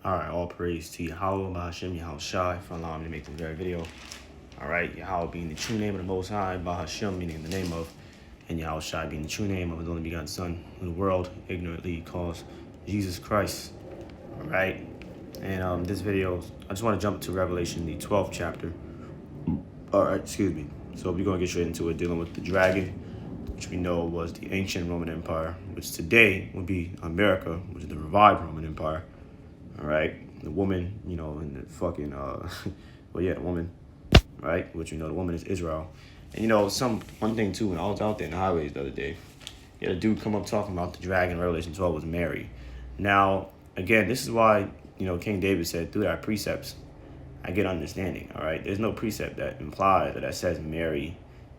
Alright, all praise to Yahweh, Bahashem, Yahweh Shai, for allowing me to make this very video. Alright, Yahweh being the true name of the Most High, Bahashem meaning the name of, and Yahweh Shai being the true name of his only begotten Son, who the world ignorantly calls Jesus Christ. Alright, and this video, I just want to jump to Revelation, the 12th chapter. Alright, excuse me. So we're going to get straight into it, dealing with the dragon, which we know was the ancient Roman Empire, which today would be America, which is the revived Roman Empire. All right, the woman, and the fucking, the woman, right? Which the woman is Israel. And one thing too, when I was out there in the highways the other day, you had a dude come up talking about the dragon. Revelation 12 was Mary. Now, again, this is why King David said, "Through thy precepts, I get understanding." All right, there's no precept that implies that says Mary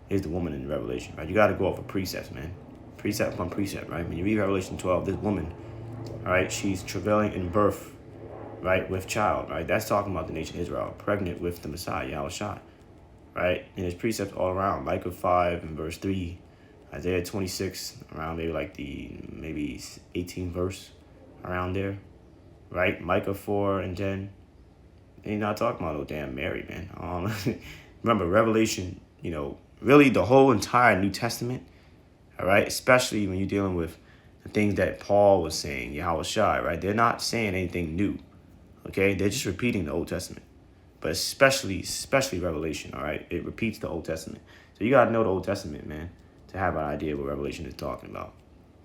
is the woman in Revelation. Right, you got to go off of precepts, man. Precept upon precept, right? When you read Revelation 12, this woman, all right, she's travailing in birth. Right, with child, right? That's talking about the nation Israel, pregnant with the Messiah, Yahweh Shai, right? And there's precepts all around, Micah 5 and verse 3, Isaiah 26, around maybe 18th verse, around there, right? Micah 4 and 10. Ain't not talking about no damn Mary, man. Remember, Revelation, really the whole entire New Testament, all right? Especially when you're dealing with the things that Paul was saying, Yahweh Shai, right? They're not saying anything new. Okay, they're just repeating the Old Testament, but especially Revelation. All right, it repeats the Old Testament. So you gotta know the Old Testament, man, to have an idea of what Revelation is talking about.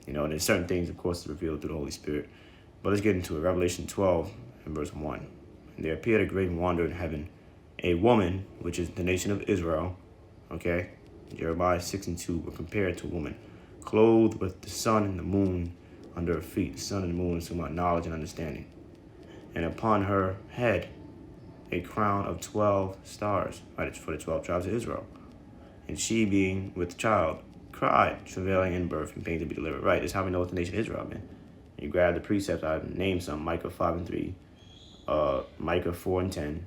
And there's certain things, of course, revealed through the Holy Spirit. But let's get into it. Revelation 12 and verse 1. And there appeared a great wonder in heaven, a woman, which is the nation of Israel. Okay, Jeremiah 6 and 2 were compared to a woman, clothed with the sun and the moon under her feet. The sun and the moon is about knowledge and understanding. And upon her head a crown of 12 stars, right? It's for the 12 tribes of Israel. And she, being with child, cried, travailing in birth and pain to be delivered. Right, that's how we know it's the nation of Israel, man. You grab the precepts, I named some, Micah 5 and 3, Micah 4 and 10,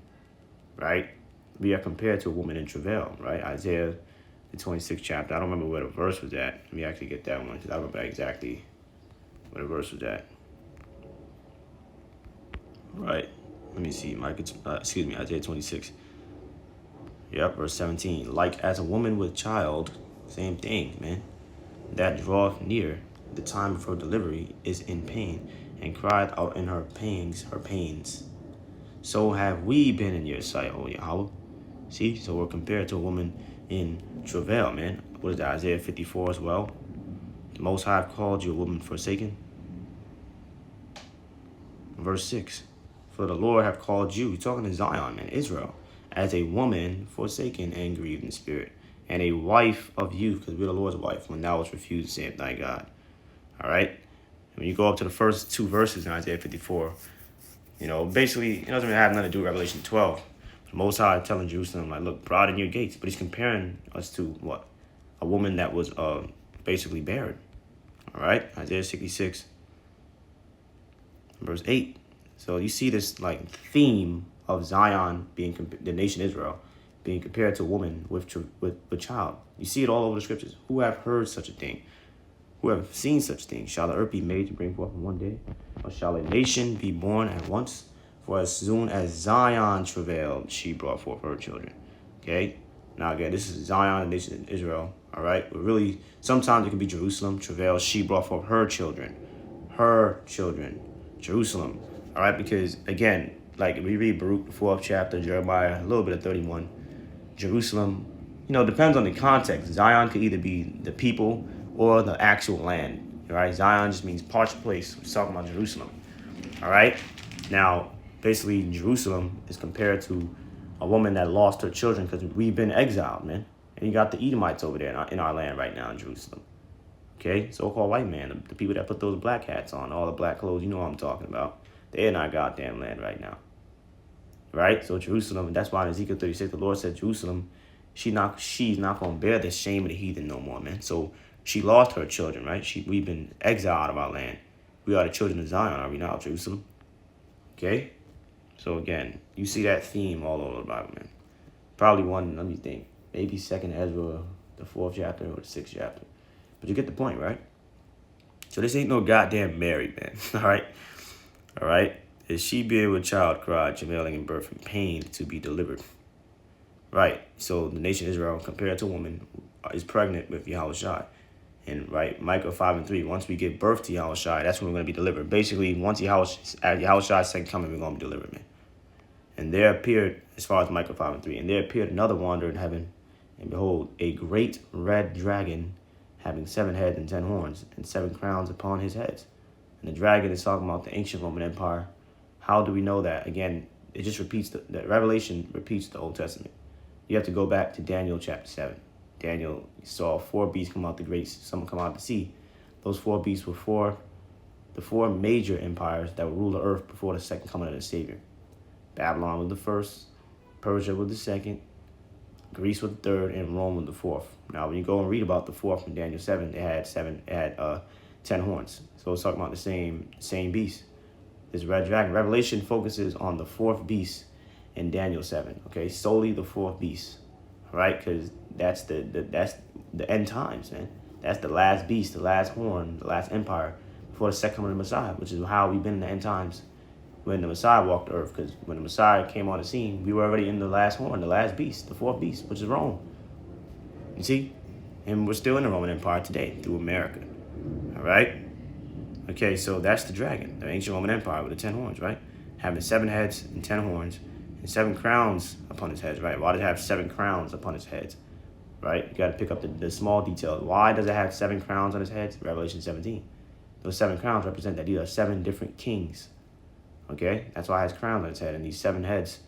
right? We are compared to a woman in travail, right? Isaiah, the 26th chapter. I don't remember where the verse was at. Let me actually get that one, because I remember exactly where the verse was at. Right. Let me see. Isaiah 26. Yep, verse 17. Like as a woman with child, same thing, man. That draweth near the time of her delivery is in pain, and cried out in her pains. So have we been in your sight, O Yahweh. See, so we're compared to a woman in travail, man. What is that? Isaiah 54 as well. The Most High called you a woman forsaken. Verse 6. For the Lord have called you, talking to Zion and Israel, as a woman forsaken and grieved in spirit, and a wife of youth, because we're the Lord's wife, when thou wast refused, saith thy God. All right? When you go up to the first two verses in Isaiah 54, basically, it doesn't really have nothing to do with Revelation 12. The Most High telling Jerusalem, like, look, broaden your gates. But he's comparing us to what? A woman that was basically barren. All right? Isaiah 66, verse 8. So you see this theme of Zion being the nation Israel being compared to a woman with child. You see it all over the scriptures. Who have heard such a thing? Who have seen such a thing? Shall the earth be made to bring forth in one day? Or shall a nation be born at once? For as soon as Zion travailed, she brought forth her children. Okay? Now again, this is Zion, the nation of Israel. All right? But really, sometimes it can be Jerusalem. Travail, she brought forth her children. Her children. Jerusalem. All right, because again, like we read Baruch, the 4th chapter, Jeremiah, a little bit of 31, Jerusalem, depends on the context. Zion could either be the people or the actual land. All right, Zion just means parched place. We're talking about Jerusalem. All right, now basically Jerusalem is compared to a woman that lost her children because we've been exiled, man. And you got the Edomites over there in our land right now in Jerusalem. Okay, so-called white man, the people that put those black hats on, all the black clothes, you know what I'm talking about. They're in our goddamn land right now. Right? So Jerusalem, and that's why in Ezekiel 36, the Lord said Jerusalem, she's not going to bear the shame of the heathen no more, man. So she lost her children, right? We've been exiled of our land. We are the children of Zion, are we not, Jerusalem? Okay? So again, you see that theme all over the Bible, man. Probably one, let me think, maybe 2nd Ezra, the 4th chapter or the 6th chapter. But you get the point, right? So this ain't no goddamn Mary, man. All right? Is she being with child cry, travailing in birth and pain to be delivered? Right. So the nation Israel, compared to a woman, is pregnant with Yahushua. And right, Micah 5:3. Once we give birth to Yahushua, that's when we're going to be delivered. Basically, once Yahushua's second coming, we're going to be delivered, man. And there appeared, as far as Micah 5:3, and there appeared another wanderer in heaven, and behold, a great red dragon, having 7 heads and 10 horns, and 7 crowns upon his heads. And the dragon is talking about the ancient Roman Empire. How do we know that? Again, it just repeats the Revelation repeats the Old Testament. You have to go back to Daniel chapter 7. Daniel saw 4 beasts come out the great, some come out the sea. Those 4 beasts were the 4 major empires that would rule the earth before the second coming of the Savior. Babylon was the first, Persia was the second, Greece was the third, and Rome was the fourth. Now, when you go and read about the fourth in Daniel 7, it had 10 horns. So it's talking about the same beast. This red dragon. Revelation focuses on the 4th beast in Daniel 7. Okay, solely the 4th beast. All right, because that's the end times, man. That's the last beast, the last horn, the last empire before the second coming of the Messiah, which is how we've been in the end times when the Messiah walked the earth. Because when the Messiah came on the scene, we were already in the last horn, the last beast, the 4th beast, which is Rome. You see? And we're still in the Roman Empire today through America. All right? Okay, so that's the dragon, the ancient Roman Empire with the 10 horns, right? Having 7 heads and 10 horns and 7 crowns upon his heads, right? Why does it have 7 crowns upon his heads, right? You got to pick up the small details. Why does it have 7 crowns on his heads? Revelation 17. Those 7 crowns represent that these are 7 different kings, okay? That's why it has crowns on his head. And these 7 heads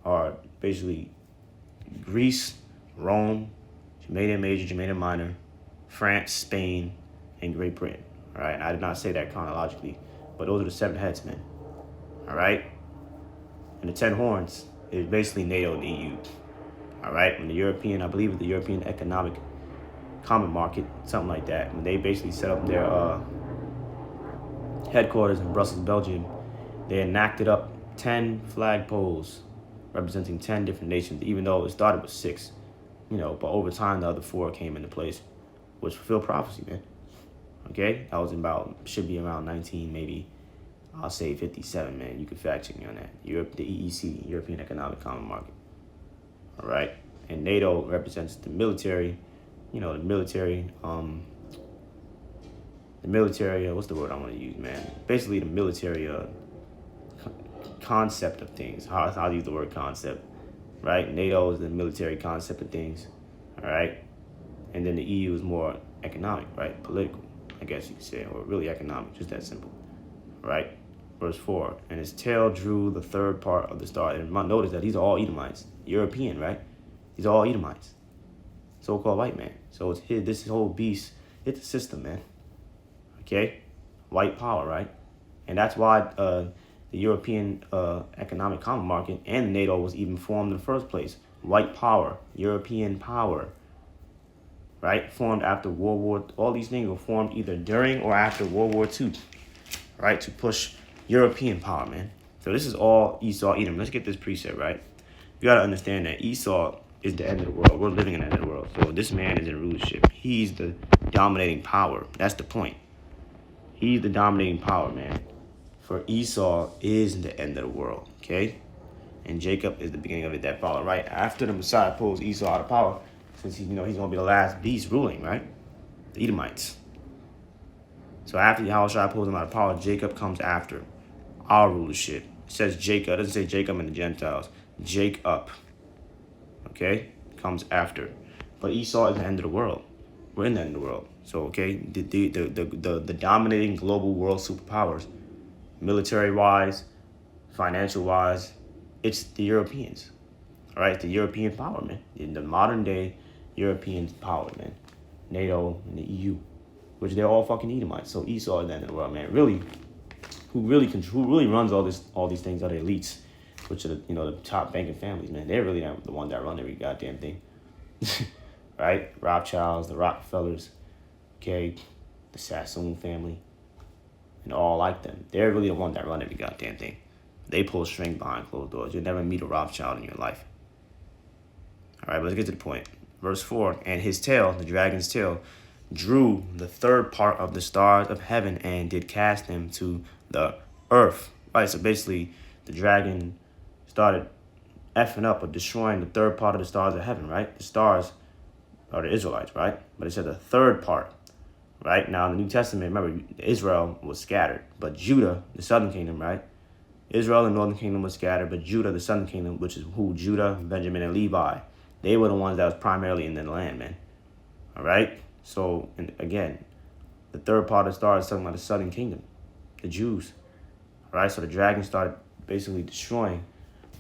are basically Greece, Rome, Germania Major, Germania Minor, France, Spain, and Great Britain. All right, I did not say that chronologically, but those are the 7 heads, man. All right, and the 10 horns is basically NATO and the EU. All right, when the European, I believe the European Economic Common Market, something like that, when they basically set up their headquarters in Brussels, Belgium, they enacted up 10 flagpoles representing 10 different nations, even though it started with 6, but over time the other 4 came into place, which fulfilled prophecy, man. Okay, that was should be around 19, maybe, I'll say 57, man. You can fact check me on that. Europe, the EEC, European Economic Common Market. All right, and NATO represents the military, the military, what's the word I want to use, man? Basically the military concept of things. I'll use the word concept, right? NATO is the military concept of things, all right? And then the EU is more economic, right? Political, I guess you could say, or really economic, just that simple, right? Verse 4, and his tail drew the 3rd part of the star. And notice that these are all Edomites, European, right? These are all Edomites, so-called white man. So it's this whole beast, it's a system, man. Okay, white power, right? And that's why the European Economic Common Market and NATO was even formed in the first place. White power, European power, right? Formed after World War. All these things were formed either during or after World War II, right? To push European power, man. So this is all Esau, Edom. Let's get this precept, right? You got to understand that Esau is the end of the world. We're living in the end of the world. So this man is in rulership. He's the dominating power. That's the point. He's the dominating power, man. For Esau is the end of the world, okay? And Jacob is the beginning of it that followed, right? After the Messiah pulls Esau out of power, since he's going to be the last beast ruling, right? The Edomites. So after Yahushua pulls him out of power, Jacob comes after our rulership. It says Jacob. It doesn't say Jacob and the Gentiles. Jacob, okay, comes after. But Esau is the end of the world. We're in the end of the world. So, okay, the dominating global world superpowers, military-wise, financial-wise, it's the Europeans, all right? The European power, man. In the modern-day European power, man. NATO and the EU, which they're all fucking Edomites. So Esau is the end of the world, man. Really, who really runs all these things are the elites, which are the top banking families, man. They're really the one that run every goddamn thing, right? Rothschilds, the Rockefellers, okay, the Sassoon family, and all like them. They're really the one that run every goddamn thing. They pull string behind closed doors. You'll never meet a Rothschild in your life. All right, but let's get to the point. Verse 4, and his tail, the dragon's tail, drew the 3rd part of the stars of heaven and did cast them to the earth. Right, so basically the dragon started effing up or destroying the third part of the stars of heaven, right? The stars are the Israelites, right? But it said the third part, right? Now in the New Testament, remember, Israel was scattered, but Judah, the southern kingdom, right? Israel and northern kingdom was scattered, but Judah, the southern kingdom, which is who? Judah, Benjamin, and Levi. They were the ones that was primarily in the land, man. All right? So, and again, the third part of the star is talking about the southern kingdom, the Jews. All right? So the dragon started basically destroying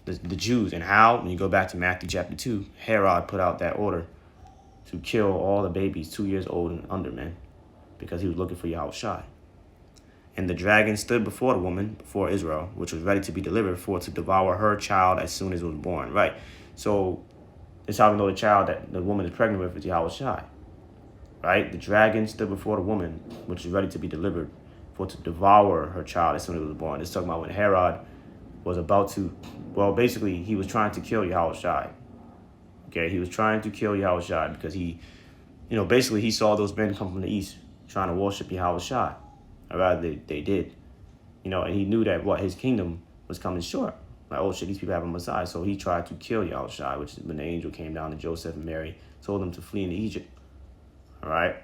the Jews. And how? When you go back to Matthew chapter 2, Herod put out that order to kill all the babies 2 years old and under, man, because he was looking for Yahushua. And the dragon stood before the woman, before Israel, which was ready to be delivered for to devour her child as soon as it was born. Right. So that's how we know the child that the woman is pregnant with is Yahushua. Right. The dragon stood before the woman, which is ready to be delivered for to devour her child as soon as it was born. It's talking about when Herod was about to, well, basically he was trying to kill Yahushua. Okay. He was trying to kill Yahushua because he, basically he saw those men come from the east trying to worship Yahushua. Or rather, they did, and he knew that his kingdom was coming short. Like, oh shit, these people have a Messiah. So he tried to kill Yahushua, which is when the angel came down to Joseph and Mary, told them to flee into Egypt. All right.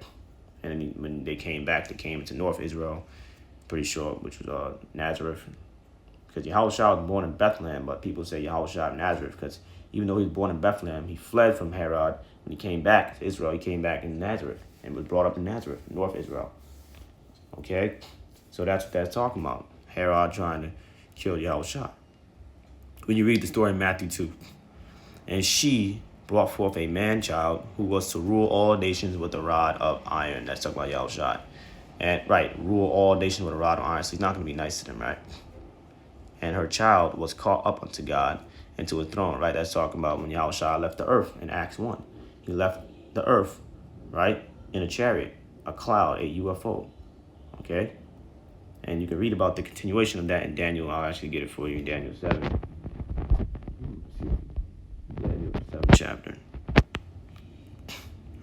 And then when they came back, they came into North Israel, pretty sure, which was Nazareth. Because Yahushua was born in Bethlehem, but people say Yahushua of Nazareth because even though he was born in Bethlehem, he fled from Herod. When he came back to Israel, he came back in Nazareth and was brought up in Nazareth, North Israel. Okay, so that's what that's talking about. Herod trying to kill Yahushua. When you read the story in Matthew 2, and she brought forth a man-child who was to rule all nations with a rod of iron. That's talking about Yahushua. And right, rule all nations with a rod of iron. So he's not going to be nice to them, right? And her child was caught up unto God and to his throne, right? That's talking about when Yahushua left the earth in Acts 1. He left the earth, right, in a chariot, a cloud, a UFO. Okay, and you can read about the continuation of that in Daniel. I'll actually get it for you in Daniel 7. Daniel 7 chapter. All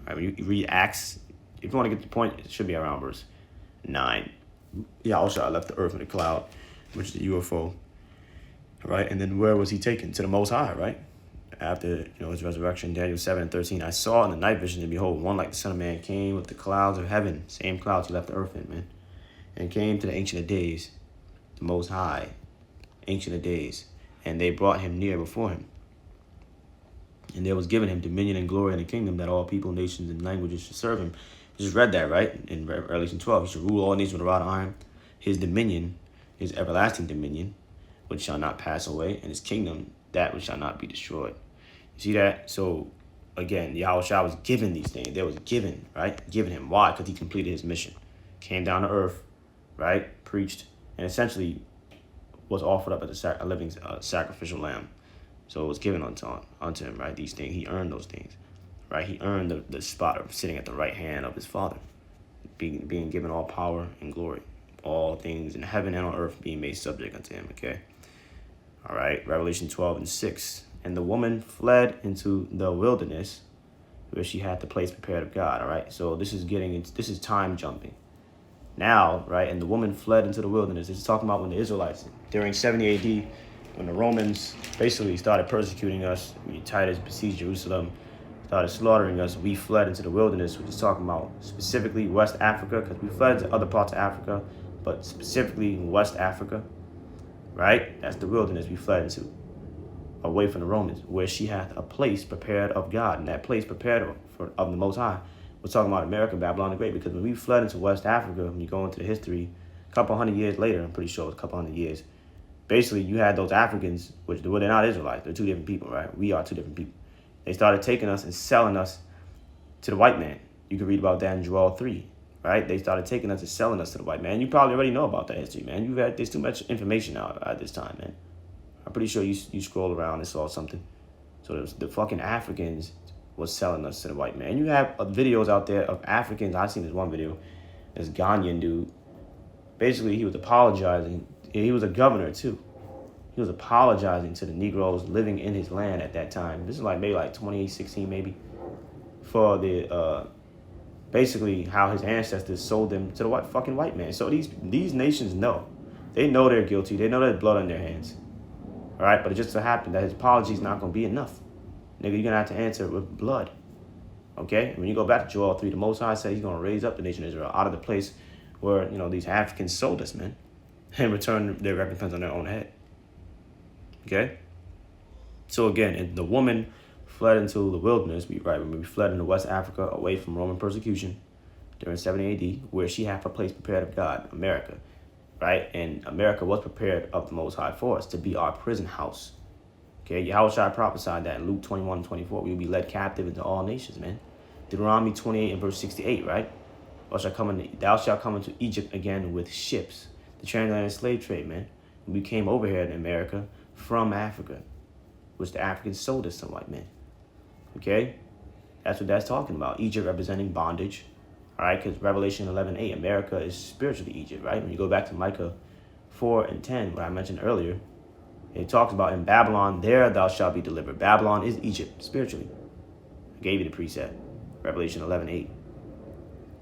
right, when you read Acts, if you want to get the point, it should be around verse 9. Yahushua left the earth in a cloud, which is a UFO. Right, and then where was he taken? To the Most High, right? After his resurrection, Daniel 7:13. I saw in the night vision, and behold, one like the Son of Man came with the clouds of heaven. Same clouds he left the earth in, man. And came to the Ancient of Days, the Most High, Ancient of Days. And they brought him near before him. And there was given him dominion and glory in the kingdom that all people, nations, and languages should serve him. We just read that, right? In Revelation 12. He should rule all nations with a rod of iron. His dominion is everlasting dominion, which shall not pass away. And his kingdom, that which shall not be destroyed. You see that? So, again, Yahushua was given these things. They was given, right? Given him. Why? Because he completed his mission. Came down to earth. Right, preached, and essentially was offered up as a living sacrificial lamb. So it was given unto him, right? These things, he earned those things, right? He earned the spot of sitting at the right hand of his Father, being given all power and glory, all things in heaven and on earth being made subject unto him, okay? All right, Revelation 12:6. And the woman fled into the wilderness where she had the place prepared of God, all right? So this is time jumping. Now, right, and the woman fled into the wilderness. This is talking about when the Israelites, during 70 AD, when the Romans basically started persecuting us, Titus besieged Jerusalem, started slaughtering us, we fled into the wilderness, which is talking about specifically West Africa, because we fled into other parts of Africa, but specifically West Africa, right? That's the wilderness we fled into, away from the Romans, where she hath a place prepared of God, and that place prepared of the Most High. We're talking about America, Babylon the Great, because when we fled into West Africa, when you go into the history, a couple hundred years later, I'm pretty sure it was a couple hundred years, basically you had those Africans, which they're not Israelites, they're two different people, right? We are two different people. They started taking us and selling us to the white man. You can read about that in Joel 3, right? They started taking us and selling us to the white man. You probably already know about that history, man. There's too much information out at this time, man. I'm pretty sure you scroll around and saw something. So the fucking Africans was selling us to the white man. You have videos out there of Africans. I've seen this one video. This Ghanaian dude. Basically, he was apologizing. He was a governor, too. He was apologizing to the Negroes living in his land at that time. This is maybe 2016, maybe. For the, basically, how his ancestors sold them to the white man. So these nations know They know they're guilty. They know there's blood on their hands. All right, but it just so happened that his apology is not going to be enough. Nigga, you're going to have to answer with blood. Okay? And when you go back to Joel 3, the Most High said he's going to raise up the nation of Israel out of the place where, these Africans sold us, man, and return their recompense on their own head. Okay? So again, the woman fled into the wilderness, when we fled into West Africa away from Roman persecution during 70 AD, where she had a place prepared of God, America, right? And America was prepared of the Most High for us to be our prison house. Okay, Yahushua prophesied that in Luke 21:24, we will be led captive into all nations, man. Deuteronomy 28 and verse 68, right? Thou shalt come into Egypt again with ships. The transatlantic slave trade, man. We came over here in America from Africa, which the Africans sold us to white men. Okay? That's what that's talking about. Egypt representing bondage. All right? Because Revelation 11:8, America is spiritually Egypt, right? When you go back to Micah 4 and 10, what I mentioned earlier, it talks about in Babylon, there thou shalt be delivered. Babylon is Egypt, spiritually. I gave you the precept. Revelation 11:8.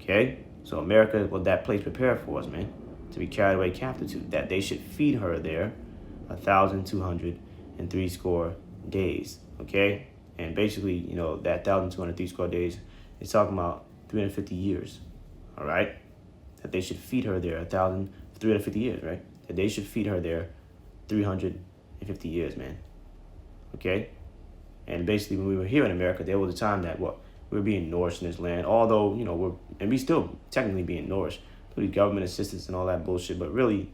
Okay? So America was that place prepared for us, man, to be carried away captive to, that they should feed her there 1,260 days. Okay? And basically, that 1,260 days is talking about 350 years. All right? That they should feed her there 350 years, right? That they should feed her there 350 years, man. Okay? And basically, when we were here in America, there was a time that we were being nourished in this land, although, we still technically being nourished through the government assistance and all that bullshit, but really,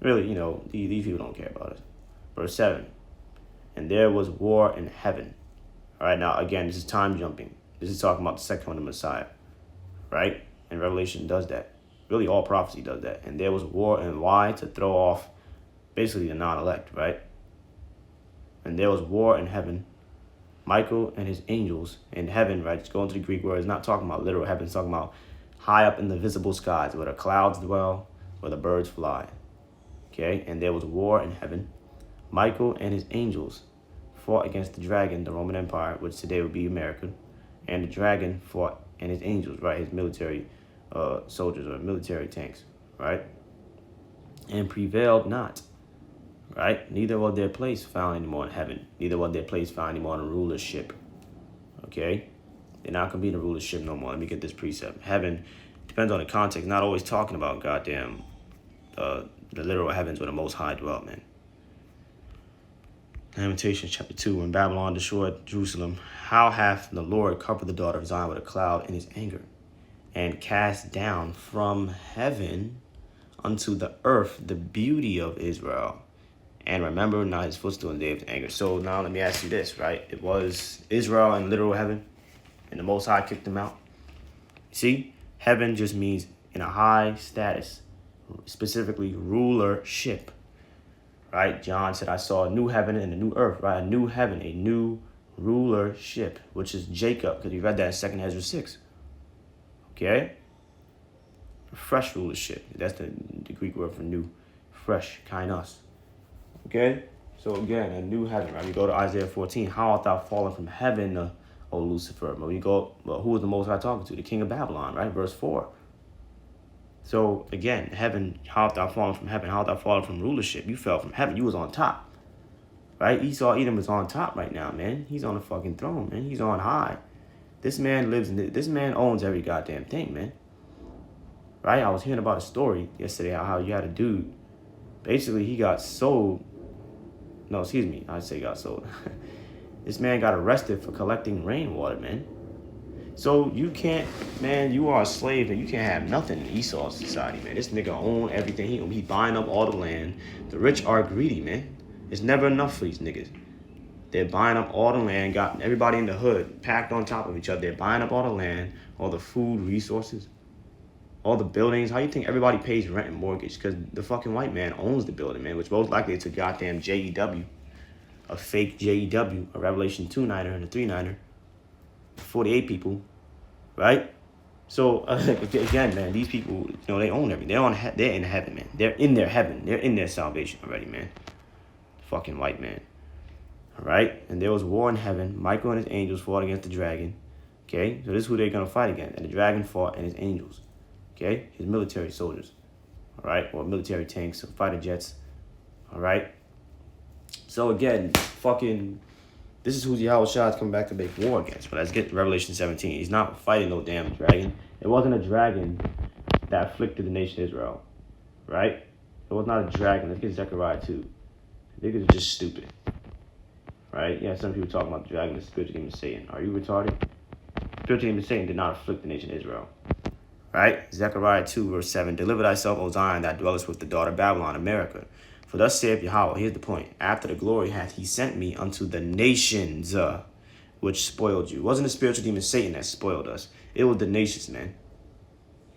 these people don't care about us. Verse 7, and there was war in heaven. All right, now, again, this is time jumping. This is talking about the second one of Messiah, right? And Revelation does that. Really, all prophecy does that. And there was war, and why? To throw off, basically, the non-elect, right? And there was war in heaven. Michael and his angels in heaven, right? Just going to the Greek word, it's not talking about literal heaven. It's talking about high up in the visible skies, where the clouds dwell, where the birds fly. Okay? And there was war in heaven. Michael and his angels fought against the dragon, the Roman Empire, which today would be America. And the dragon fought and his angels, right? His military soldiers or military tanks, right? And prevailed not. Right? Neither was their place found anymore in heaven. Neither was their place found anymore in rulership. Okay? They're not going to be in the rulership no more. Let me get this precept. Heaven depends on the context. Not always talking about goddamn the literal heavens where the Most High dwelt, man. Lamentations chapter 2. When Babylon destroyed Jerusalem, how hath the Lord covered the daughter of Zion with a cloud in his anger, and cast down from heaven unto the earth the beauty of Israel. And remember not his footstool in the day of his anger. So now let me ask you this, right? It was Israel in literal heaven, and the Most High kicked them out. See, heaven just means in a high status, specifically rulership, right? John said, I saw a new heaven and a new earth, right? A new heaven, a new rulership, which is Jacob, because we read that in 2 Ezra 6. Okay? Fresh rulership. That's the Greek word for new, fresh, kainos. Okay, so again, a new heaven, right? We go to Isaiah 14. How art thou fallen from heaven, O Lucifer? But who is the Most High talking to? The king of Babylon, right? Verse 4. So again, heaven, how art thou fallen from heaven? How art thou fallen from rulership? You fell from heaven. You was on top, right? Esau Edom is on top right now, man. He's on the fucking throne, man. He's on high. This man this man owns every goddamn thing, man. Right? I was hearing about a story yesterday how you had a dude. Basically, he got sold. No, excuse me. I say got sold. This man got arrested for collecting rainwater, man. So you can't, man, you are a slave and you can't have nothing in Esau's society, man. This nigga own everything. He buying up all the land. The rich are greedy, man. It's never enough for these niggas. They're buying up all the land, got everybody in the hood packed on top of each other. They're buying up all the land, all the food, resources, all the buildings. How you think everybody pays rent and mortgage? Because the fucking white man owns the building, man, which most likely it's a goddamn JEW, a fake JEW, a Revelation 2-9er and a 3-9er, 48 people, right? So, again, man, these people, they own everything. They're in heaven, man. They're in their heaven. They're in their salvation already, man. Fucking white man. All right? And there was war in heaven. Michael and his angels fought against the dragon. Okay? So this is who they're going to fight against. And the dragon fought and his angels. Okay? His military soldiers. all right, or military tanks or fighter jets, all right. So again, this is who Yahushua is coming back to make war against. But let's get to Revelation 17. He's not fighting no damn dragon. It wasn't a dragon that afflicted the nation of Israel, right? It was not a dragon. Let's get Zechariah 2. Niggas are just stupid, right? Yeah, some people talking about the dragon, the spiritual demon Satan. Are you retarded? Spiritual demon Satan did not afflict the nation of Israel, right? Zechariah 2, verse 7. Deliver thyself, O Zion, that dwellest with the daughter of Babylon, America. For thus saith Yahweh, here's the point. After the glory hath he sent me unto the nations which spoiled you. It wasn't the spiritual demon Satan that spoiled us. It was the nations, man.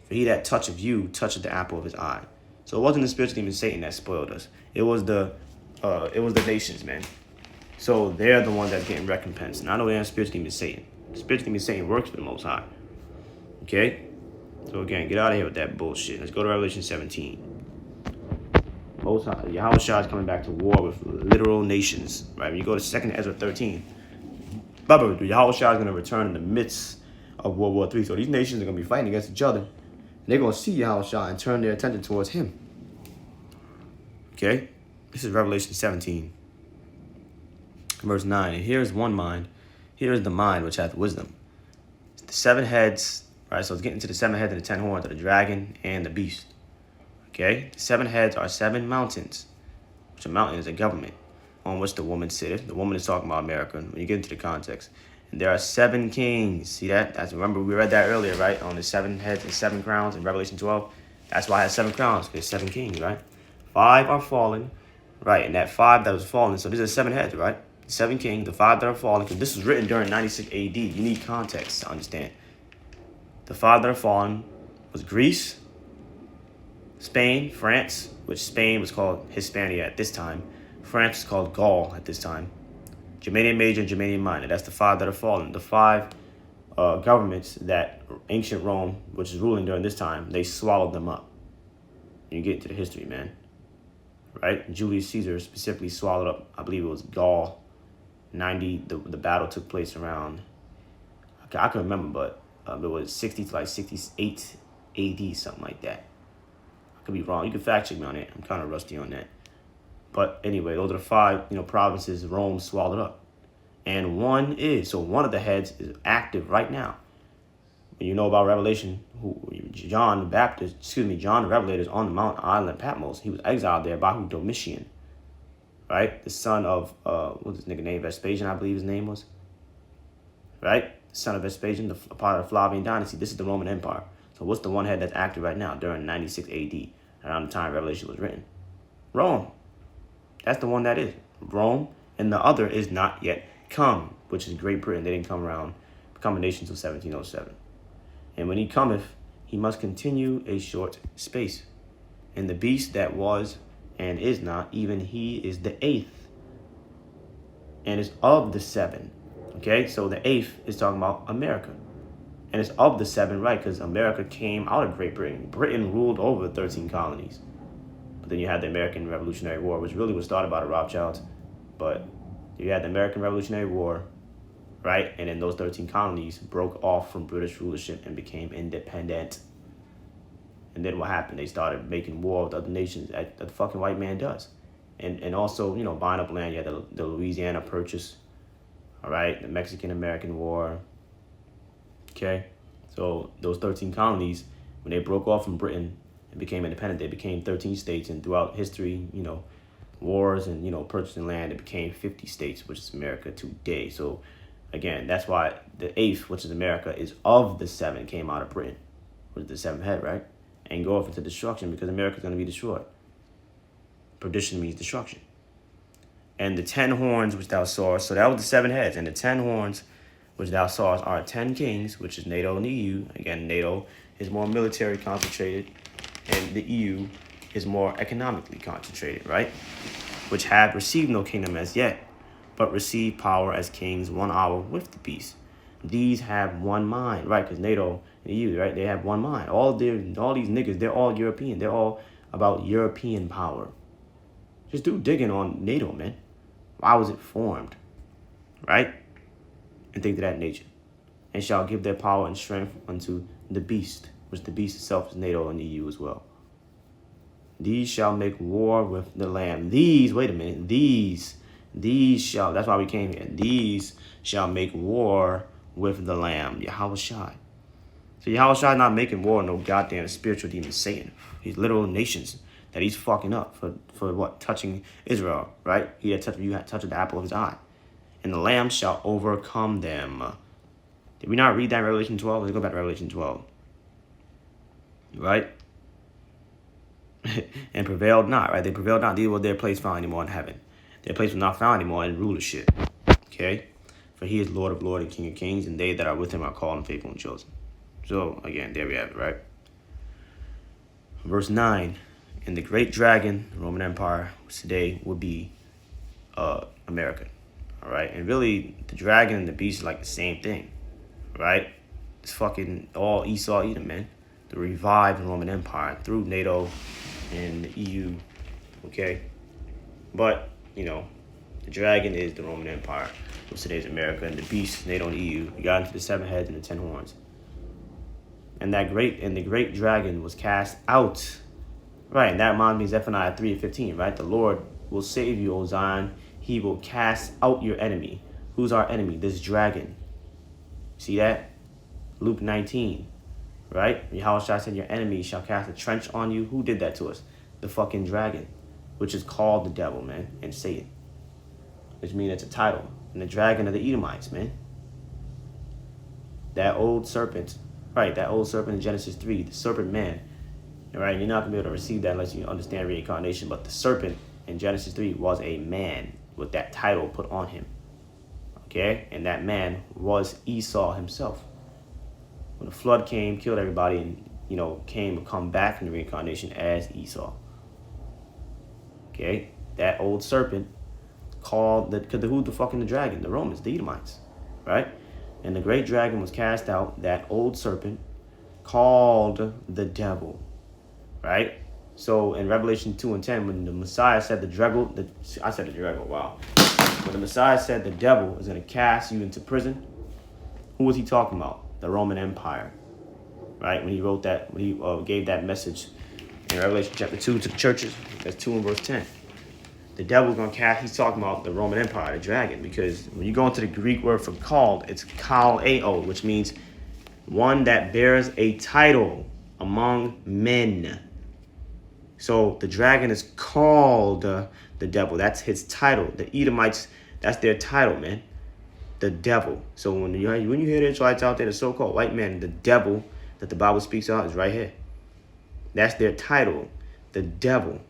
For he that toucheth you toucheth the apple of his eye. So it wasn't the spiritual demon Satan that spoiled us. It was the nations, man. So they're the ones that's getting recompensed. And I know they're spiritual demon Satan. Spiritual demon Satan works for the Most High. Okay? So again, get out of here with that bullshit. Let's go to Revelation 17. Most High, Yahushua is coming back to war with literal nations, right? When you go to 2nd Ezra 13, Yahushua is going to return in the midst of World War III. So these nations are going to be fighting against each other. And they're going to see Yahushua and turn their attention towards him. Okay? This is Revelation 17, verse 9. And here is one mind. Here is the mind which hath wisdom. The 7 heads, right? So it's getting to the 7 heads and the 10 horns of the dragon and the beast. Okay, the 7 heads are 7 mountains, which a mountain is a government on which the woman sitteth. The woman is talking about America when you get into the context. And there are 7 kings. See that? Remember we read that earlier, right? On the 7 heads and 7 crowns in Revelation 12. That's why it has 7 crowns, because 7 kings, right? 5 are fallen, right? And that 5 that was fallen, so these are 7 heads, right? 7 kings, the 5 that are fallen, because this was written during 96 AD. You need context to understand. The 5 that are fallen was Greece, Spain, France, which Spain was called Hispania at this time. France was called Gaul at this time. Germanian Major and Germanian Minor. That's the 5 that are fallen. The 5 governments that ancient Rome, which is ruling during this time, they swallowed them up. You get into the history, man. Right? Julius Caesar specifically swallowed up, I believe it was Gaul. The battle took place around, I can remember, but it was 60 to like 68 AD, something like that. Could be wrong. You can fact check me on it. I'm kind of rusty on that. But anyway, those are the 5, provinces Rome swallowed up. And one of the heads is active right now. When you know about Revelation, John the Revelator is on the mountain island Patmos. He was exiled there by Domitian. Right? The son of, what's his nigga name? Vespasian, I believe his name was. Right? The son of Vespasian, the part of the Flavian dynasty. This is the Roman Empire. So what's the one head that's active right now during 96 AD, around the time Revelation was written? Rome. That's the one that is. Rome. And the other is not yet come, which is Great Britain. They didn't become a nation until 1707. And when he cometh, he must continue a short space. And the beast that was and is not, even he is the 8th. And is of the 7. Okay, so the 8th is talking about America. And it's of the 7, right? Because America came out of Great Britain. Britain ruled over 13 colonies. But then you had the American Revolutionary War, which really was started by the Rothschilds. But you had the American Revolutionary War, right? And then those 13 colonies broke off from British rulership and became independent. And then what happened? They started making war with other nations, that the fucking white man does. And also, buying up land. You had the Louisiana Purchase, all right? The Mexican-American War. Okay, so those 13 colonies, when they broke off from Britain and became independent, they became 13 states. And throughout history, wars and, purchasing land, it became 50 states, which is America today. So, again, that's why the 8th, which is America, is of the 7, came out of Britain, which is the 7th head, right? And go off into destruction because America's going to be destroyed. Perdition means destruction. And the 10 horns which thou sawest, so that was the 7 heads, and the 10 horns which thou sawest are 10 kings, which is NATO and the EU. Again, NATO is more military concentrated, and the EU is more economically concentrated, right? Which have received no kingdom as yet, but receive power as kings 1 hour with the beast. These have one mind, right? Because NATO and the EU, right? They have one mind. All these niggas, they're all European. They're all about European power. Just do digging on NATO, man. Why was it formed, right? And things of that nature. And shall give their power and strength unto the beast, which the beast itself is NATO and the EU as well. These shall make war with the Lamb. These, wait a minute, these shall, that's why we came here. These shall make war with the Lamb, Yahweh Shai. So Yahweh Shai not making war with no goddamn spiritual demon Satan. These literal nations that he's fucking up for what? Touching Israel, right? You had touched the apple of his eye. And the Lamb shall overcome them. Did we not read that in Revelation 12? Let's go back to Revelation 12. Right? And prevailed not, right? They prevailed not. These were their place found anymore in heaven. Their place was not found anymore in rulership. Okay? For he is Lord of lords and King of kings, and they that are with him are called and faithful and chosen. So, again, there we have it, right? Verse 9. And the great dragon, the Roman Empire, which today would be America. All right? And really, the dragon and the beast are like the same thing. Right? It's fucking all Esau Edom, man. The revived Roman Empire through NATO and the EU. Okay? But, you know, the dragon is the Roman Empire, which today's America, and the beast, NATO and EU. We got into the 7 heads and the 10 horns. And the great dragon was cast out. Right, and that reminds me of Zephaniah 3:15, right? The Lord will save you, O Zion. He will cast out your enemy. Who's our enemy? This dragon. See that? Luke 19, right? Yahweh Shai said, your enemy shall cast a trench on you. Who did that to us? The fucking dragon, which is called the devil, man, and Satan. Which means it's a title. And the dragon of the Edomites, man. That old serpent, right? That old serpent in Genesis 3, the serpent man. Right? You're not going to be able to receive that unless you understand reincarnation. But the serpent in Genesis 3 was a man with that title put on him. Okay? And that man was Esau himself. When the flood came, killed everybody, and, you know, came and come back in the reincarnation as Esau. Okay? That old serpent called, who the fucking the dragon? The Romans, the Edomites. Right? And the great dragon was cast out, that old serpent called the devil. Right? So in Revelation 2:10, when the Messiah said wow. When the Messiah said the devil is going to cast you into prison, who was he talking about? The Roman Empire. Right? When he wrote that, when he gave that message in Revelation chapter 2 to the churches, that's 2 and verse 10. The devil's going to cast, he's talking about the Roman Empire, the dragon, because when you go into the Greek word for called, it's kaleo, which means one that bears a title among men. So the dragon is called the devil. That's his title. The Edomites, that's their title, man. The devil. So when you hear the Israelites out there, the so-called white men, the devil that the Bible speaks of is right here. That's their title, the devil.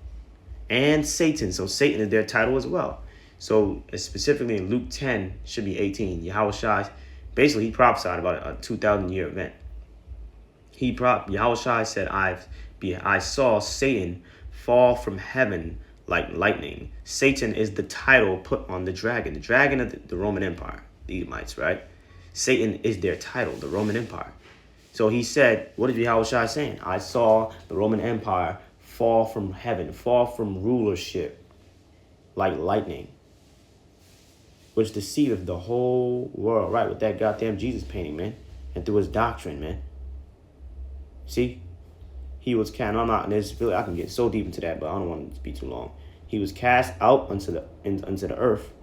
And Satan. So Satan is their title as well. So specifically in Luke 10, should be 18, Yahweh Shai, basically he prophesied about a 2,000-year event. Yahweh Shai said, I saw Satan fall from heaven like lightning. Satan is the title put on the dragon of the Roman Empire, the Edomites, right? Satan is their title, the Roman Empire. So he said, what is Yahweh Shai saying? I saw the Roman Empire fall from heaven, fall from rulership like lightning, which deceiveth the whole world, right? With that goddamn Jesus painting, man, and through his doctrine, man. See? He was cast. I'm not. And there's really, I can get so deep into that, but I don't want it to be too long. He was cast out into the earth,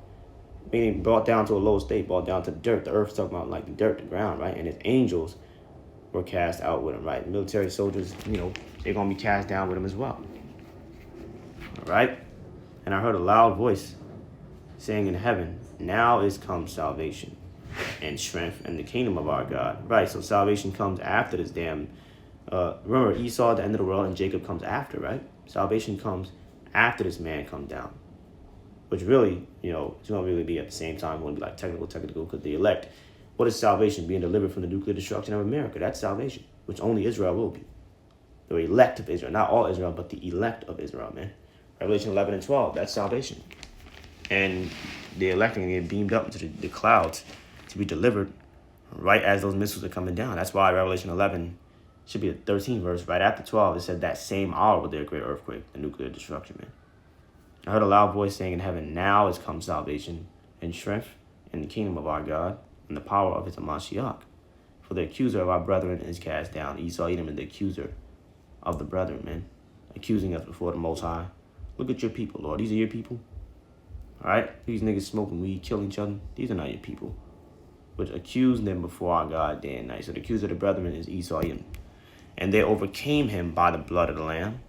meaning brought down to a low state, brought down to the dirt. The earth's talking about like the dirt, the ground, right? And his angels were cast out with him, right? Military soldiers, they're gonna be cast down with him as well. All right. And I heard a loud voice saying in heaven, "Now is come salvation, and strength, and the kingdom of our God." Right. So salvation comes after this damn. Remember, Esau at the end of the world and Jacob comes after, right? Salvation comes after this man comes down. Which really, it's going to really be at the same time. It won't be like technical, because the elect. What is salvation? Being delivered from the nuclear destruction of America. That's salvation, which only Israel will be. The elect of Israel. Not all Israel, but the elect of Israel, man. Revelation 11 and 12, that's salvation. And the elect are going to get beamed up into the clouds to be delivered right as those missiles are coming down. That's why Revelation 11... should be the 13th verse, right after 12, it said that same hour with their great earthquake, the nuclear destruction, man. I heard a loud voice saying in heaven, now has come salvation and strength in the kingdom of our God and the power of his Mashiach. For the accuser of our brethren is cast down. Esau Edom is the accuser of the brethren, man. accusing us before the Most High. Look at your people, Lord. These are your people. All right? These niggas smoking weed, killing each other. These are not your people. Which accused them before our God day and night. So the accuser of the brethren is Esau, Edom. And they overcame him by the blood of the Lamb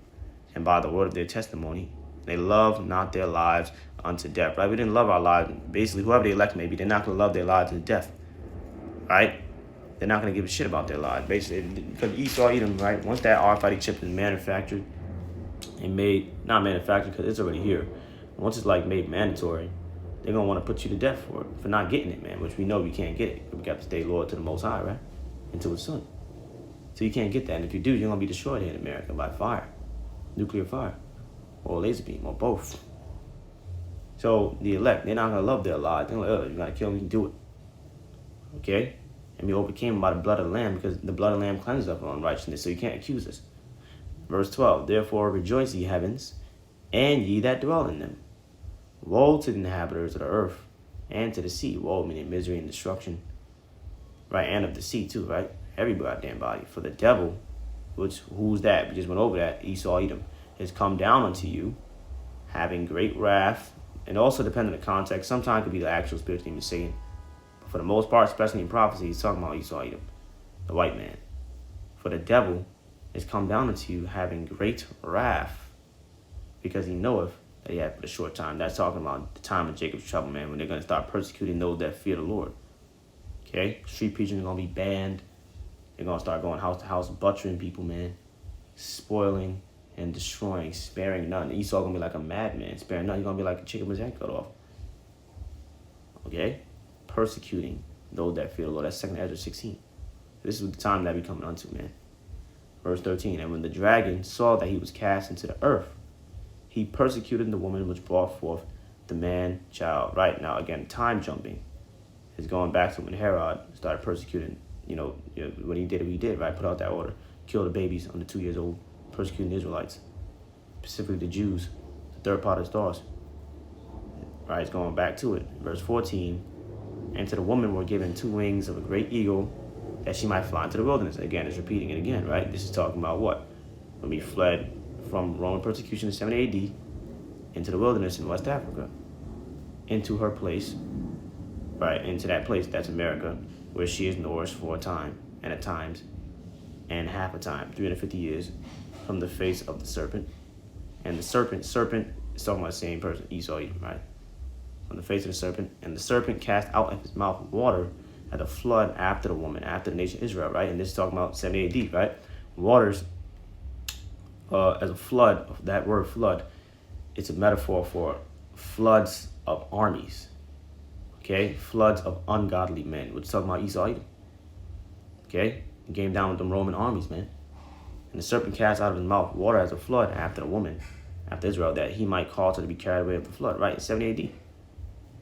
and by the word of their testimony. They loved not their lives unto death, right? We didn't love our lives. Basically, whoever they elect may be, they're not going to love their lives to death, right? They're not going to give a shit about their lives. Basically, because Esau, Edom, right? Once that RFID chip is manufactured and made, not manufactured because it's already here. Once it's like made mandatory, they're going to want to put you to death for it, for not getting it, man, which we know we can't get it. We got to stay loyal to the Most High, right? And to his son. So you can't get that. And if you do, you're going to be destroyed here in America by fire, nuclear fire, or laser beam, or both. So the elect, they're not going to love their lives. They're like, oh, you got to kill me, do it. Okay? And we overcame him by the blood of the Lamb, because the blood of the Lamb cleanses us from unrighteousness, so you can't accuse us. Verse 12, therefore rejoice, ye heavens, and ye that dwell in them. Woe to the inhabitants of the earth, and to the sea. Woe, meaning misery and destruction. Right, and of the sea too, right? Every goddamn body. For the devil, who's that? We just went over that. Esau, Edom, has come down unto you, having great wrath, and also depending on the context. Sometimes it could be the actual spirit demon Satan. But for the most part, especially in prophecy, he's talking about Esau, Edom, the white man. For the devil is come down unto you, having great wrath, because he knoweth that he had for a short time. That's talking about the time of Jacob's trouble, man, when they're going to start persecuting those that fear the Lord. Okay? Street preaching is going to be banned. They're going to start going house to house, butchering people, man. Spoiling and destroying, sparing none. Esau going to be like a madman, sparing none. He's going to be like a chicken with his head cut off. Okay? Persecuting those that fear the Lord. That's 2 Ezra 16. This is the time that we coming unto, man. Verse 13, and when the dragon saw that he was cast into the earth, he persecuted the woman which brought forth the man child. Right, now again, time jumping is going back to when Herod started persecuting, when he did what he did, right? Put out that order, kill the babies under 2 years old, persecuting the Israelites, specifically the Jews, the third part of the stars. Right, it's going back to it. Verse 14, and to the woman were given 2 wings of a great eagle, that she might fly into the wilderness. Again, it's repeating it again, right? This is talking about what? When we fled from Roman persecution in 70 AD into the wilderness in West Africa, into her place, right? Into that place, that's America, where she is nourished for a time, and at times, and half a time, 350 years, from the face of the serpent. And the serpent is talking about the same person, Esau, right? From the face of the serpent, and the serpent cast out of his mouth water at a flood after the woman, after the nation Israel, right? And this is talking about 70 AD, right? Waters, as a flood, that word flood, it's a metaphor for floods of armies, okay? Floods of ungodly men, which is talking about Esau, Edom, okay? He came down with them Roman armies, man. And the serpent cast out of his mouth water as a flood after the woman, after Israel, that he might cause her to be carried away of the flood, right? 70 AD.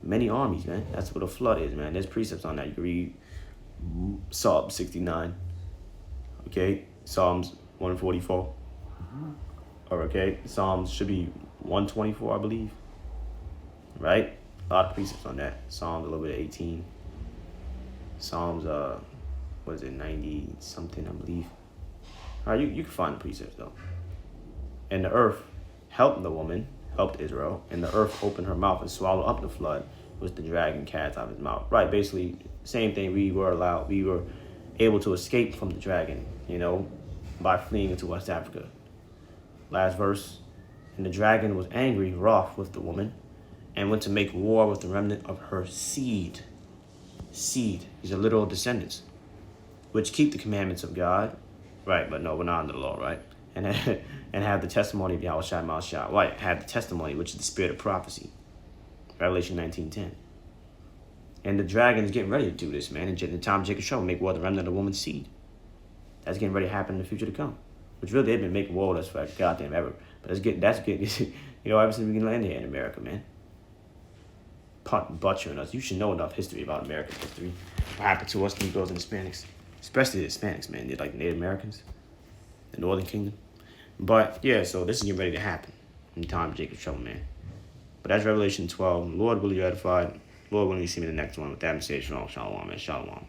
Many armies, man. That's what a flood is, man. There's precepts on that. You can read Psalm 69. Okay? Psalms 144. Or, okay? Psalms should be 124, I believe. Right? A lot of precepts on that. Psalms a little bit of 18. Psalms, 90 something, I believe. All right, you can find the precepts, though. And the earth helped the woman, helped Israel, and the earth opened her mouth and swallowed up the flood, which the dragon cast out of his mouth. Right, basically, same thing. We were able to escape from the dragon, by fleeing into West Africa. Last verse, and the dragon was angry, wroth with the woman, and went to make war with the remnant of her seed. Seed, these are literal descendants, which keep the commandments of God. Right, but no, we're not under the law, right? And have the testimony of Yahushua Mashiach. Right, have the testimony, which is the spirit of prophecy. Revelation 19:10. And the dragon is getting ready to do this, man. In the time of Jacob's trouble, make war with the remnant of the woman's seed. That's getting ready to happen in the future to come. Which really, they've been making war with us for goddamn ever. But that's getting ever since we can land here in America, man. Butchering us. You should know enough history about American history. What happened to us Negroes and Hispanics. Especially the Hispanics, man. They're like Native Americans. The Northern Kingdom. But, yeah, so this is getting ready to happen in the time of Jacob's trouble, man. But that's Revelation 12. Lord, will you edify? Lord, will you see me in the next one? With that, I'm saying shalom, shalom, and shalom.